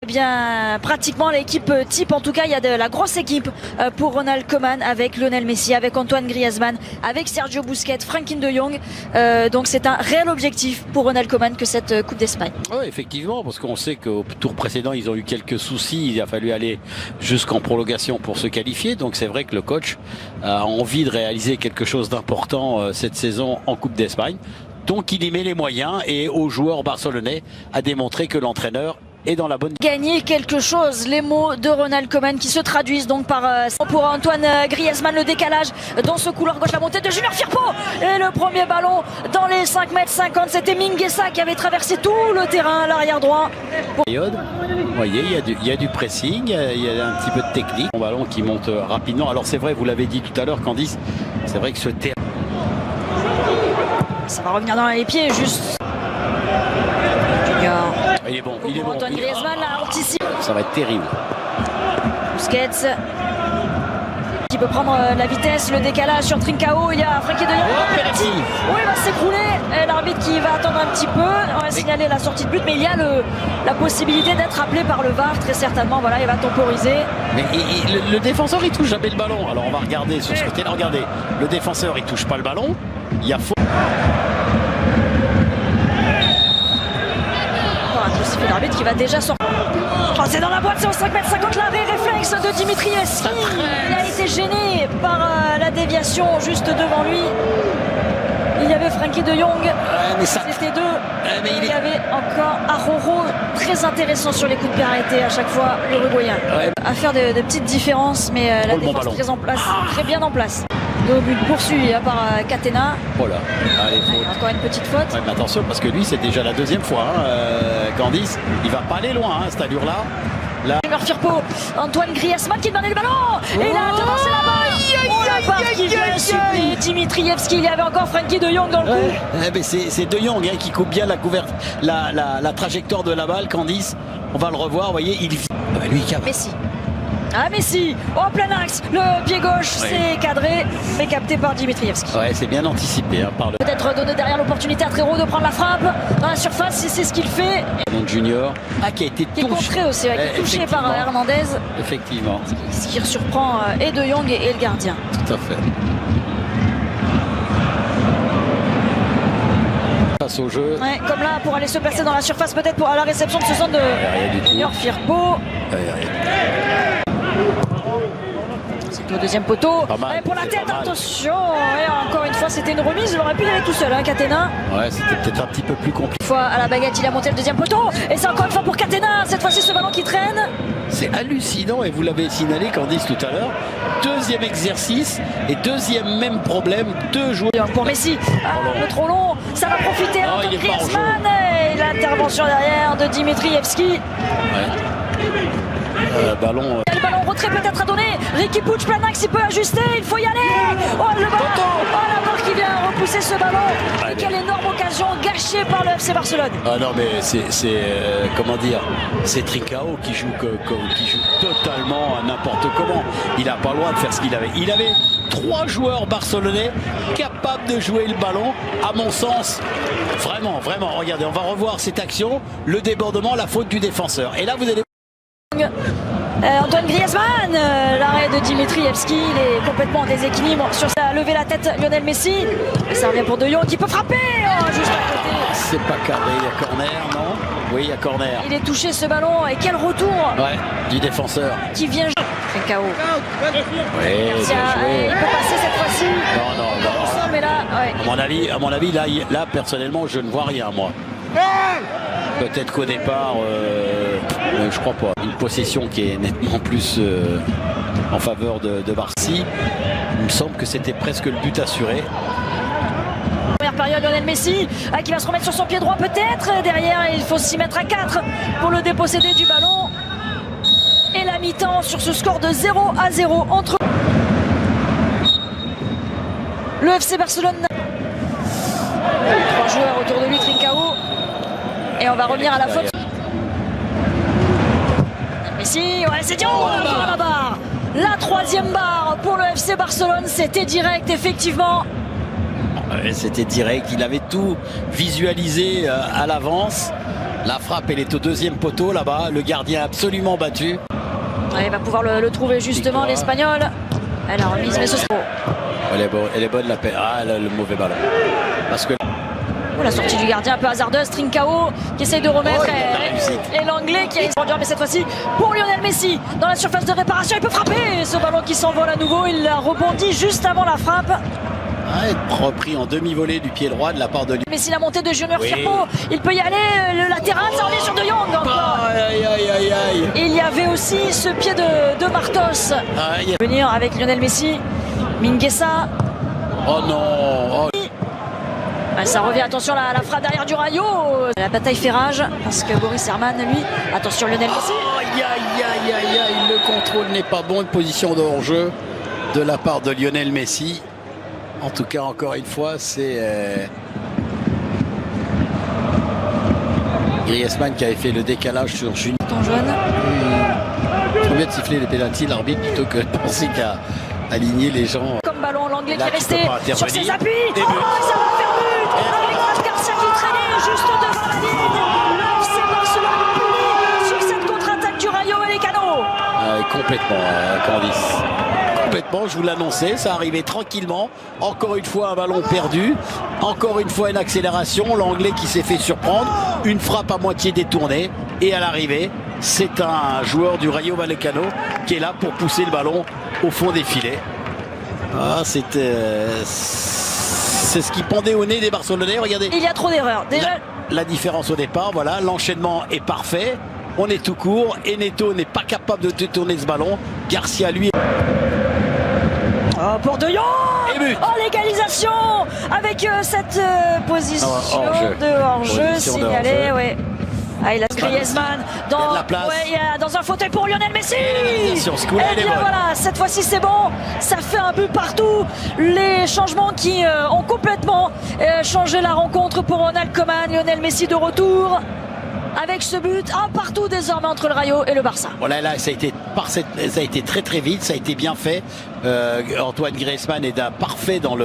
Eh bien, pratiquement l'équipe type, en tout cas il y a de la grosse équipe pour Ronald Koeman avec Lionel Messi, avec Antoine Griezmann, avec Sergio Busquets, Frenkie de Jong. Donc c'est un réel objectif pour Ronald Koeman que cette Coupe d'Espagne. Oui, effectivement, parce qu'on sait qu'au tour précédent ils ont eu quelques soucis, il a fallu aller jusqu'en prolongation pour se qualifier. Donc c'est vrai que le coach a envie de réaliser quelque chose d'important cette saison en Coupe d'Espagne. Donc il y met les moyens et aux joueurs barcelonais à démontrer que l'entraîneur et dans la bonne... Gagner quelque chose, les mots de Ronald Koeman qui se traduisent donc par pour Antoine Griezmann, le décalage dans ce couloir gauche, la montée de Junior Firpo et le premier ballon dans les 5,50 m, c'était Mingueza qui avait traversé tout le terrain, l'arrière droit. Vous voyez, il y a du pressing, il y a un petit peu de technique, un ballon qui monte rapidement. Alors c'est vrai, vous l'avez dit tout à l'heure Candice, c'est vrai que ce terrain... Ça va revenir dans les pieds, juste... Junior. Il est bon, il est bon. Antoine Griezmann l'a anticipé. Ça va être terrible. Busquets qui peut prendre la vitesse, le décalage sur Trincao. Il y a Frenkie de Jong. Oui, il va s'écrouler. L'arbitre qui va attendre un petit peu. On va signaler la sortie de but, mais il y a la possibilité d'être appelé par le VAR très certainement. Voilà, il va temporiser. Mais le défenseur il touche jamais le ballon. Alors on va regarder sur ce côté-là. Regardez, le défenseur il touche pas le ballon. Il y a faux. L'arbitre qui va déjà sortir. Oh, c'est dans la boîte, c'est au 5,50 m, l'arrêt réflexe de Dimitrievski. Il a été gêné par la déviation juste devant lui. Il y avait Frenkie de Jong. C'était deux. Il y avait encore Aroro, très intéressant sur les coups de pied arrêtés à chaque fois, l'Uruguayen. À faire de petites différences, mais la défense très en place, très bien en place. De but poursuivi par Catena. Oh là, allez, faute. Encore une petite faute. Ouais, mais attention, parce que lui, c'est déjà la deuxième fois. Candice, il va pas aller loin, cette allure-là. Junior Firpo, Antoine Griezmann qui demandait le ballon. Et il a devancé la balle. Oh, la barre qui vient suppléer Dimitrievski. Il y avait encore Frenkie de Jong dans le coup. C'est de Jong qui coupe bien la trajectoire de la balle, Candice. On va le revoir, vous voyez, il vit. Lui qui a... Messi. Ah Messi, en plein axe, le pied gauche, c'est cadré, mais capté par Dimitrievski. Ouais, c'est bien anticipé par le... Peut-être donner derrière l'opportunité à Trero de prendre la frappe dans la surface, si c'est ce qu'il fait. Donc Junior, qui a été touché. Qui est contré aussi, qui est touché par Hernandez. Effectivement. Ce qui surprend et De Jong et le gardien. Tout à fait. Face au jeu. Ouais, comme là, pour aller se placer dans la surface, peut-être pour à la réception de ce centre de Junior Firpo. Au deuxième poteau, pour la tête, attention, et encore une fois c'était une remise, il aurait pu y aller tout seul, Catena. Ouais, c'était peut-être un petit peu plus compliqué. Une fois à la baguette, il a monté le deuxième poteau, et c'est encore une fois pour Catena, cette fois-ci ce ballon qui traîne. C'est hallucinant, et vous l'avez signalé Candice tout à l'heure, deuxième exercice, et deuxième même problème, deux joueurs. Pour Messi, un peu trop long, ça va profiter à Griezmann, et l'intervention derrière de Dimitrievski. Ballon... Le ballon retrait peut-être à donner. Riqui Puig, Planax, il peut ajuster, il faut y aller. Oh le ballon, la barre qui vient repousser ce ballon. Et quelle énorme occasion gâchée par le FC Barcelone. Ah non mais c'est comment dire, c'est Trincao qui joue totalement à n'importe comment. Il n'a pas le droit de faire ce qu'il avait. Il avait trois joueurs barcelonais capables de jouer le ballon, à mon sens. Vraiment, regardez, on va revoir cette action, le débordement, la faute du défenseur. Et là vous allez... Antoine Griezmann, l'arrêt de Dimitrievski, il est complètement en déséquilibre sur sa lever la tête Lionel Messi. Et ça revient pour De Jong qui peut frapper juste à côté. C'est pas carré, il y a corner, non? Oui, il y a corner. Il est touché ce ballon et quel retour du défenseur. Qui vient KO. Oui, il peut passer cette fois-ci. Non. Mais là, à mon avis, là, personnellement, je ne vois rien, moi. Peut-être qu'au départ, je crois pas. Une possession qui est nettement plus en faveur de Barcy. Il me semble que c'était presque le but assuré. Première période, Lionel Messi qui va se remettre sur son pied droit peut-être. Derrière, il faut s'y mettre à 4 pour le déposséder du ballon. Et la mi-temps sur ce score de 0-0 entre le FC Barcelone. 3 joueurs autour de lui, Trincao. Et on va revenir à la faute. Messi, c'est Dion devant la barre. La troisième barre pour le FC Barcelone, c'était direct effectivement. C'était direct, il avait tout visualisé à l'avance. La frappe, elle est au deuxième poteau là-bas. Le gardien absolument battu. Ouais, il va pouvoir le trouver justement, l'Espagnol. Elle a remise, mais ce sera... Elle est bonne la paix. Ah, le mauvais ballon. Parce que... La sortie du gardien un peu hasardeuse, Trincao qui essaye de remettre et l'anglais qui a essayé, mais cette fois-ci pour Lionel Messi dans la surface de réparation, il peut frapper ce ballon qui s'envole à nouveau, il a rebondi juste avant la frappe. Repris en demi-volée du pied droit de la part de Lionel Messi, la montée de Junior Firpo, il peut y aller, le latéral, ça revient sur De Jong encore. Aïe. Et il y avait aussi ce pied de Martos. Venir avec Lionel Messi, Mingueza. Oh non. Ça revient, attention, la frappe derrière du Rayo. La bataille fait rage parce que Boris Herman, lui, attention Lionel Messi. Aïe, le contrôle n'est pas bon. Une position de hors-jeu de la part de Lionel Messi. En tout cas, encore une fois, c'est Griezmann qui avait fait le décalage sur Junior. Il faut bien de siffler les pénaltys, l'arbitre, plutôt que de penser qu'à aligner les gens. Comme ballon, l'anglais qui est resté sur ses appuis. Et ça va faire but avec Garcia qui traînait juste devant la ligne. Le FC Barcelone puni sur cette contre-attaque du Rayo et les canaux. Complètement, Candice. Complètement, je vous l'annonçais, ça arrivait tranquillement. Encore une fois, un ballon perdu. Encore une fois, une accélération. L'anglais qui s'est fait surprendre. Une frappe à moitié détournée. Et à l'arrivée, c'est un joueur du Rayo Vallecano qui est là pour pousser le ballon au fond des filets. C'est ce qui pendait au nez des Barcelonais. Regardez. Il y a trop d'erreurs. Déjà... La différence au départ, voilà, l'enchaînement est parfait. On est tout court. Et Neto n'est pas capable de détourner ce ballon. Garcia, lui... pour De Jong. L'égalisation avec cette position de hors-jeu signalée. Il a Griezmann dans un fauteuil pour Lionel Messi. Et bien voilà, cette fois-ci c'est bon. Ça fait un but partout. Les changements qui ont complètement changé la rencontre pour Ronald Koeman. Lionel Messi de retour. Avec ce but, un partout désormais entre le Rayo et le Barça. Voilà, là, ça a été très vite, ça a été bien fait. Antoine Griezmann est parfait dans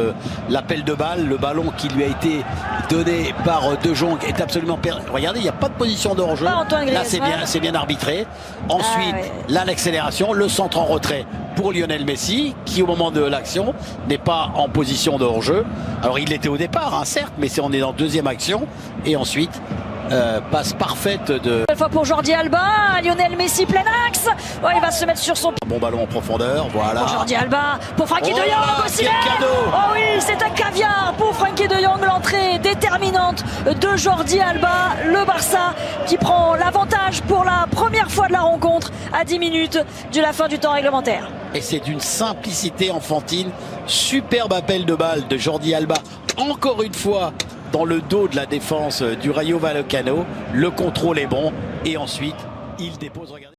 l'appel de balle. Le ballon qui lui a été donné par De Jong est absolument perdu. Regardez, il n'y a pas de position de hors-jeu. Là, c'est bien arbitré. Ensuite, là, l'accélération, le centre en retrait pour Lionel Messi, qui au moment de l'action n'est pas en position de hors-jeu. Alors, il l'était au départ, certes, mais on est dans deuxième action. Et ensuite... passe parfaite de... Une fois pour Jordi Alba, Lionel Messi plein axe. Il va se mettre sur son... Bon ballon en profondeur, voilà. Pour Jordi Alba, pour Frenkie de Jong aussi. Oui, c'est un caviar pour Frenkie de Jong, l'entrée déterminante de Jordi Alba. Le Barça qui prend l'avantage pour la première fois de la rencontre à 10 minutes de la fin du temps réglementaire. Et c'est d'une simplicité enfantine. Superbe appel de balle de Jordi Alba. Encore une fois... dans le dos de la défense du Rayo Vallecano, le contrôle est bon et ensuite il dépose, regardez.